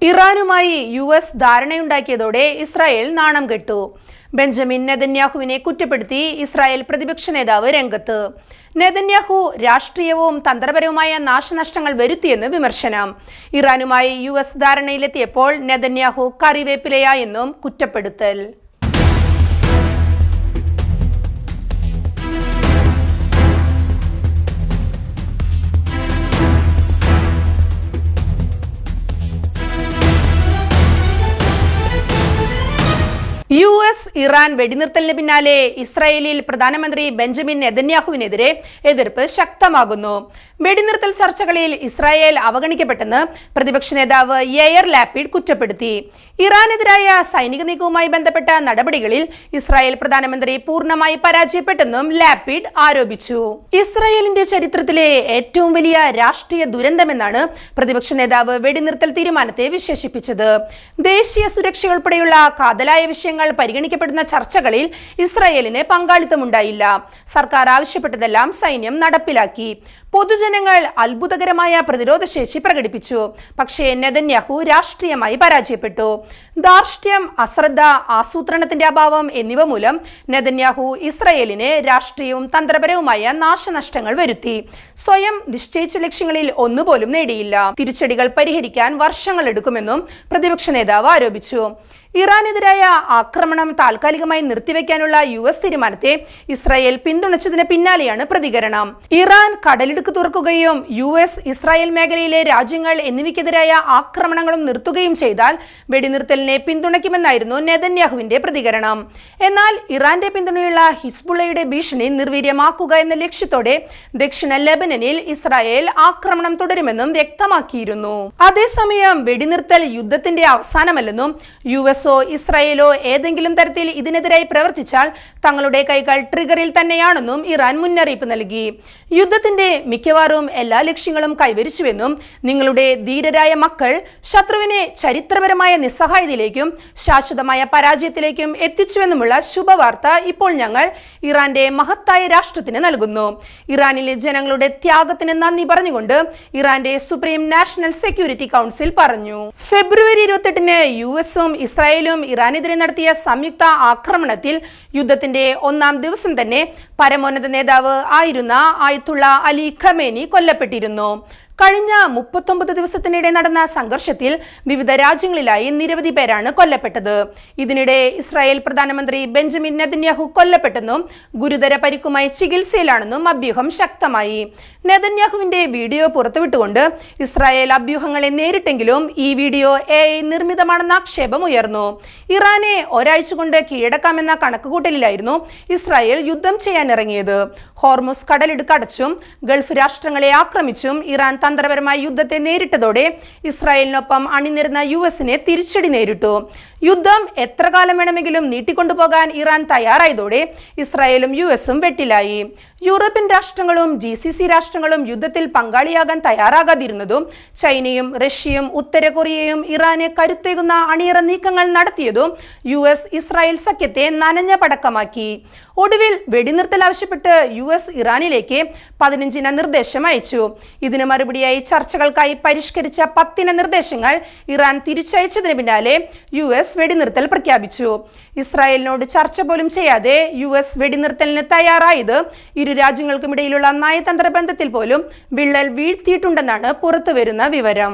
ഇറാനുമായി US ധാരണയുണ്ടാക്കിയതോടെ Israel നാണം കെട്ടു. ബെഞ്ചമിൻ നെതന്യാഹുവിനെ കുറ്റപ്പെടുത്തി ഇസ്രായേൽ പ്രതിപക്ഷ നേതാവ് രംഗത്ത്. നെതന്യാഹു രാഷ്ട്രീയവും തന്ത്രപരവുമായ നാശനഷ്ടങ്ങൾ വരുത്തിയെന്ന് വിമർശനം. ഇറാനുമായി US ധാരണയിലെത്തിയപ്പോൾ നെതന്യാഹു കറിവേപ്പിലയായെന്നും കുറ്റപ്പെടുത്തൽ. US ഇറാൻ വെടിനിർത്തലിന് പിന്നാലെ ഇസ്രായേലിൽ പ്രധാനമന്ത്രി ബെഞ്ചമിൻ നെതന്യാഹുവിനെതിരെ എതിർപ്പ് ശക്തമാകുന്നു. വെടിനിർത്തൽ ചർച്ചകളിൽ ഇസ്രായേൽ അവഗണിക്കപ്പെട്ടെന്ന് പ്രതിപക്ഷ നേതാവ് യയർ ലാപിഡ് കുറ്റപ്പെടുത്തി. ഇറാനെതിരായ സൈനിക നീക്കവുമായി ബന്ധപ്പെട്ട നടപടികളിൽ ഇസ്രായേൽ പ്രധാനമന്ത്രി പൂർണ്ണമായി പരാജയപ്പെട്ടെന്നും ലാപിഡ് ആരോപിച്ചു. ഇസ്രായേലിന്റെ ചരിത്രത്തിലെ ഏറ്റവും വലിയ രാഷ്ട്രീയ ദുരന്തമെന്നാണ് പ്രതിപക്ഷ നേതാവ് വെടിനിർത്തൽ തീരുമാനത്തെ വിശേഷിപ്പിച്ചത്. ദേശീയ സുരക്ഷ ഉൾപ്പെടെയുള്ള കാതലായ വിഷയങ്ങൾ പരിഗണിക്കപ്പെടുന്ന ചർച്ചകളിൽ ഇസ്രായേലിന് പങ്കാളിത്തമുണ്ടായില്ല. സർക്കാർ ആവശ്യപ്പെട്ടതെല്ലാം സൈന്യം നടപ്പിലാക്കി. പൊതുജനങ്ങൾ അത്ഭുതകരമായ പ്രതിരോധശേഷി പ്രകടിപ്പിച്ചു. പക്ഷേ നെതന്യാഹു രാഷ്ട്രീയമായി പരാജയപ്പെട്ടു. ധാർഷ്ട്യം, അശ്രദ്ധ, ആസൂത്രണത്തിന്റെ അഭാവം എന്നിവ മൂലം നെതന്യാഹു ഇസ്രായേലിന് രാഷ്ട്രീയവും തന്ത്രപരവുമായ നാശനഷ്ടങ്ങൾ വരുത്തി. സ്വയം നിശ്ചയിച്ച ലക്ഷ്യങ്ങളിൽ ഒന്നുപോലും നേടിയില്ല. തിരിച്ചടികൾ പരിഹരിക്കാൻ വർഷങ്ങളെടുക്കുമെന്നും പ്രതിപക്ഷ നേതാവ് ആരോപിച്ചു. ഇറാനെതിരായ ആക്രമണം താൽക്കാലികമായി നിർത്തിവെക്കാനുള്ള US തീരുമാനത്തെ ഇസ്രായേൽ പിന്തുണച്ചതിന് പിന്നാലെയാണ് പ്രതികരണം. ഇറാൻ കടലിടുക്ക് തുറക്കുകയും US ഇസ്രായേൽ മേഖലയിലെ രാജ്യങ്ങൾ എന്നിവയ്ക്കെതിരായ ആക്രമണങ്ങളും നിർത്തുകയും ചെയ്താൽ വെടിനിർത്തലിനെ പിന്തുണയ്ക്കുമെന്നായിരുന്നു നെതന്യാഹുവിന്റെ പ്രതികരണം. എന്നാൽ ഇറാന്റെ പിന്തുണയുള്ള ഹിസ്ബുള്ളയുടെ ഭീഷണി നിർവീര്യമാക്കുക എന്ന ലക്ഷ്യത്തോടെ ദക്ഷിണ ലെബനനിൽ ഇസ്രായേൽ ആക്രമണം തുടരുമെന്നും വ്യക്തമാക്കിയിരുന്നു. അതേസമയം വെടിനിർത്തൽ യുദ്ധത്തിന്റെ അവസാനമല്ലെന്നും US ഇസ്രായേലോ ഏതെങ്കിലും തരത്തിൽ ഇതിനെതിരായി പ്രവർത്തിച്ചാൽ തങ്ങളുടെ കൈകൾ ട്രിഗറിൽ തന്നെയാണെന്നും ഇറാൻ മുന്നറിയിപ്പ് നൽകി. യുദ്ധത്തിന്റെ മിക്കവാറും എല്ലാ ലക്ഷ്യങ്ങളും കൈവരിച്ചുവെന്നും നിങ്ങളുടെ ധീരരായ മക്കൾ ശത്രുവിനെ ചരിത്രപരമായ നിസ്സഹായതയിലേക്കും ശാശ്വതമായ പരാജയത്തിലേക്കും എത്തിച്ചുവെന്നുമുള്ള ശുഭവാർത്ത ഇപ്പോൾ ഞങ്ങൾ ഇറാന്റെ മഹത്തായ രാഷ്ട്രത്തിന് നൽകുന്നു. ഇറാനിലെ ജനങ്ങളുടെ ത്യാഗത്തിന് നന്ദി പറഞ്ഞുകൊണ്ട് ഇറാന്റെ സുപ്രീം നാഷണൽ സെക്യൂരിറ്റി കൗൺസിൽ പറഞ്ഞു. ഫെബ്രുവരി 28-ന് US-ഉം ഇസ്രായേലും ഇറാനെതിരെ നടത്തിയ സംയുക്ത ആക്രമണത്തിൽ യുദ്ധത്തിന്റെ ഒന്നാം ദിവസം തന്നെ പരമോന്നത നേതാവ് ആയിരുന്ന ആയത്തുള്ള അലി ഖമേനി കൊല്ലപ്പെട്ടിരുന്നു. കഴിഞ്ഞ 39 ദിവസത്തിനിടെ നടന്ന സംഘർഷത്തിൽ വിവിധ രാജ്യങ്ങളിലായി നിരവധി പേരാണ് കൊല്ലപ്പെട്ടത്. ഇതിനിടെ ഇസ്രായേൽ പ്രധാനമന്ത്രി ബെഞ്ചമിൻ നെതന്യാഹു കൊല്ലപ്പെട്ടെന്നും ഗുരുതര പരിക്കുമായി ചികിത്സയിലാണെന്നും അഭ്യൂഹം ശക്തമായി. നെതന്യാഹുവിന്റെ വീഡിയോ പുറത്തുവിട്ടുകൊണ്ട് ഇസ്രായേൽ അഭ്യൂഹങ്ങളെ നേരിട്ടെങ്കിലും ഈ വീഡിയോ AI നിർമ്മിതമാണെന്ന ആക്ഷേപം ഉയർന്നു. ഇറാനെ ഒരാഴ്ച കൊണ്ട് കീഴടക്കാമെന്ന കണക്കുകൂട്ടലിലായിരുന്നു ഇസ്രായേൽ യുദ്ധം ചെയ്യാനിറങ്ങിയത്. ഹോർമുസ് കടലിടുക്ക് അടച്ചും ഗൾഫ് രാഷ്ട്രങ്ങളെ ആക്രമിച്ചും ഇറാൻ തന്ത്രപരമായ യുദ്ധത്തെ നേരിട്ടതോടെ ഇസ്രായേലിനൊപ്പം അണിനിരുന്ന US-നെ തിരിച്ചടി നേരിട്ടു. യുദ്ധം എത്ര കാലം വേണമെങ്കിലും നീട്ടിക്കൊണ്ടുപോകാൻ ഇറാൻ തയ്യാറായതോടെ ഇസ്രായേലും US-ഉം വെട്ടിലായി. യൂറോപ്യൻ രാഷ്ട്രങ്ങളും GCC രാഷ്ട്രങ്ങളും യുദ്ധത്തിൽ പങ്കാളിയാകാൻ തയ്യാറാകാതിരുന്നതും ചൈനയും റഷ്യയും ഉത്തര കൊറിയയും ഇറാന് കരുത്തേകുന്ന അണിയറ നീക്കങ്ങൾ നടത്തിയതും US ഇസ്രായേൽ സഖ്യത്തെ നനഞ്ഞ പടക്കമാക്കി. ഒടുവിൽ വെടിനിർത്തൽ ആവശ്യപ്പെട്ട് US ഇറാനിലേക്ക് 15 നിർദ്ദേശം അയച്ചു. ഇതിന് മറുപടിയായി ചർച്ചകൾക്കായി പരിഷ്കരിച്ച 10 നിർദ്ദേശങ്ങൾ ഇറാൻ തിരിച്ചയച്ചതിന് പിന്നാലെ US വെടിനിർത്തൽ പ്രഖ്യാപിച്ചു. ഇസ്രായേലിനോട് ചർച്ച പോലും ചെയ്യാതെ US വെടിനിർത്തലിന് തയ്യാറായത് ഇരു രാജ്യങ്ങൾക്കുമിടയിലുള്ള നയതന്ത്ര ബന്ധത്തിൽ പോലും വിള്ളൽ വീഴ്ത്തിയിട്ടുണ്ടെന്നാണ് പുറത്തുവരുന്ന വിവരം.